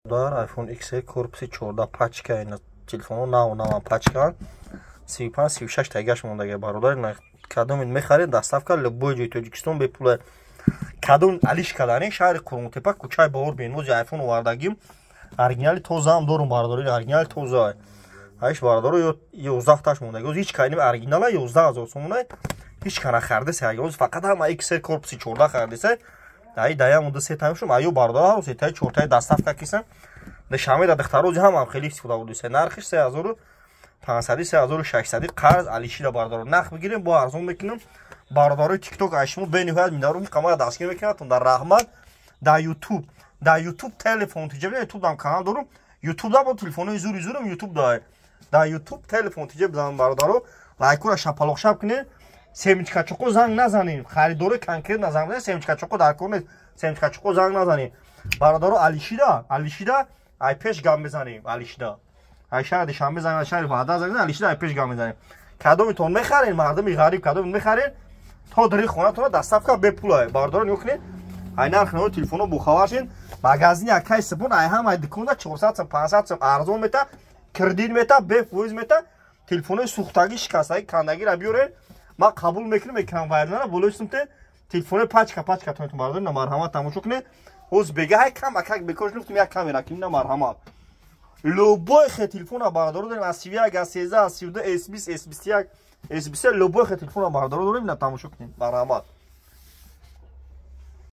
дар iPhone XR корпуси 14 пачка ин телефоно нав пачка 35-36 тагаш мондаги бародар кадом мехаред доставка любой ҷои Тоҷикистон бепула кадом алиш кадани шаҳри Қурғунтепа кӯчаи Бовур бенмози iPhone овардагим оригинали тозаам дорум бародари оригинали тоза айш бародаро 11 таш мондаги ҳич кайни оригинала 11000 сомона ҳич кана хардеса фақат ҳама XR корпуси 14 хардеса дай дая муда се тамшум айо бардар се тай 4 доставка кисан да шамеда дихтарози ҳам хеле истифода будиса нархиш 3500 3600 қарз алишира бардар нах бигирем бо арзон мекунам бардари TikTok айшмо бениҳоят минарум камера дастгир мекунатун дар раҳмат да YouTube телефон тиҷеб YouTube дам канал дорум YouTube да бо телефонои зурум YouTube да YouTube телефон тиҷеб дам бардаро лайкура шапалоқ шап кунед семечка чоқо занг назанем харидори конкрет назанем семечка чоқо дар кор нест семечка чоқо занг назанем бародаро алишида ай пеш гам мезанем алишида ай шаҳри шанбе занг шаҳри ваҳда занг алишида ай пеш гам мезанем кадомитон мехарен мардами ғариб кадом мехарен то дари хонатон доставка бепула бардаро нигоҳ кунед ай нарх наҳои телефоно бухабар шин магазини акай сабун ай ҳама дуконда 400 сом 500 сом арзон мета кредит мета бефоиз мета телефонои сӯхтагӣ шикастагӣ кандагиро биёред ма қабул мекунам вайрлана болоисумте телефони пачка тонитон бардори на марҳамат тамошо кунед ҳоз бега ҳай кам акак бекош нуфтум як камера кунем на марҳамат любой хе телефона бардори дорем аз 31 аз 13 аз 32 S20 S21 S23 любой хе телефона бардори дорем на тамошо кунем марҳамат